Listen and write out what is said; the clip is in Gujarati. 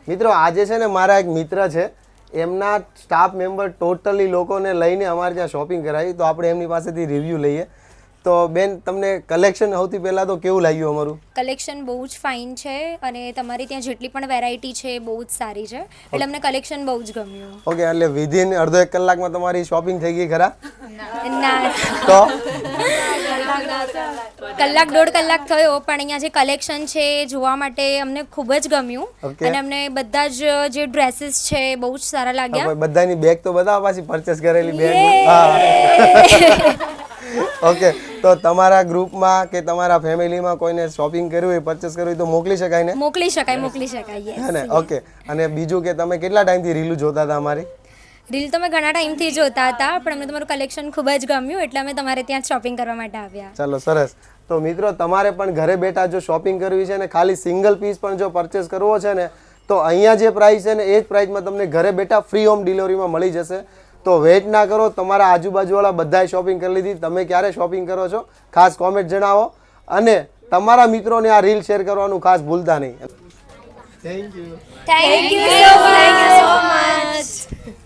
મિત્રો આજે છે ને મારા એક મિત્ર છે, એમના સ્ટાફ મેમ્બર ટોટલી લોકોને લઈને અમારે ત્યાં શોપિંગ કરાવી, તો આપણે એમની પાસેથી રિવ્યૂ લઈએ. તો બેન, તમને કલેક્શન સૌથી પહેલાં તો કેવું લાગ્યું અમારું? કલેક્શન બહુ જ ફાઇન છે અને તમારી ત્યાં જેટલી પણ વેરાયટી છે બહુ જ સારી છે, એટલે અમને કલેક્શન બહુ જ ગમ્યું. ઓકે, એટલે વિધિન અડધો એક કલાકમાં તમારી શોપિંગ થઈ ગઈ ખરા? ના, તો કલાક દોઢ કલાક થયો, પણ અહીંયા જે કલેક્શન છે એ જોવા માટે અમને ખૂબ જ ગમ્યું. Okay. અને અમને બધા જ જે ડ્રેસીસ છે એ બહુ જ સારા લાગ્યા. હવે બધાની બેગ તો બતાવો, પાછી પરચેસ કરેલી બેગ. ઓકે, તો તમારા ગ્રુપમાં કે તમારા ફેમિલીમાં કોઈને શોપિંગ કરવી હોય, પરચેસ કરવી હોય તો મોકલી શકાય ને? મોકલી શકાય, હે યસ. ને? ઓકે. અને બીજું કે તમે કેટલા ટાઈમથી રીલું જોતા હતા અમારી? રીલ તો મેં ઘણા ટાઈમથી જોતા હતા, પણ અમને તમારું કલેક્શન ખૂબ જ ગમ્યું, એટલે અમે તમારે ત્યાં શોપિંગ કરવા માટે આવ્યા. ચાલો, સરસ. તો મિત્રો, તમારે પણ ઘરે બેઠા જો શોપિંગ કરવી છે ને ખાલી સિંગલ પીસ પણ જો પરચેસ કરવો છે ને, તો અહીંયા જે પ્રાઇસ છે ને એ જ પ્રાઇસમાં તમને ઘરે બેઠા ફ્રી હોમ ડિલિવરીમાં મળી જશે. તો વેઇટ ના કરો, તમારા આજુબાજુવાળા બધાએ શોપિંગ કરી લીધી, તમે ક્યારે શોપિંગ કરો છો ખાસ કોમેન્ટ જણાવો, અને તમારા મિત્રોને આ રીલ શેર કરવાનું ખાસ ભૂલતા નહીં. Thank you. Thank you so much.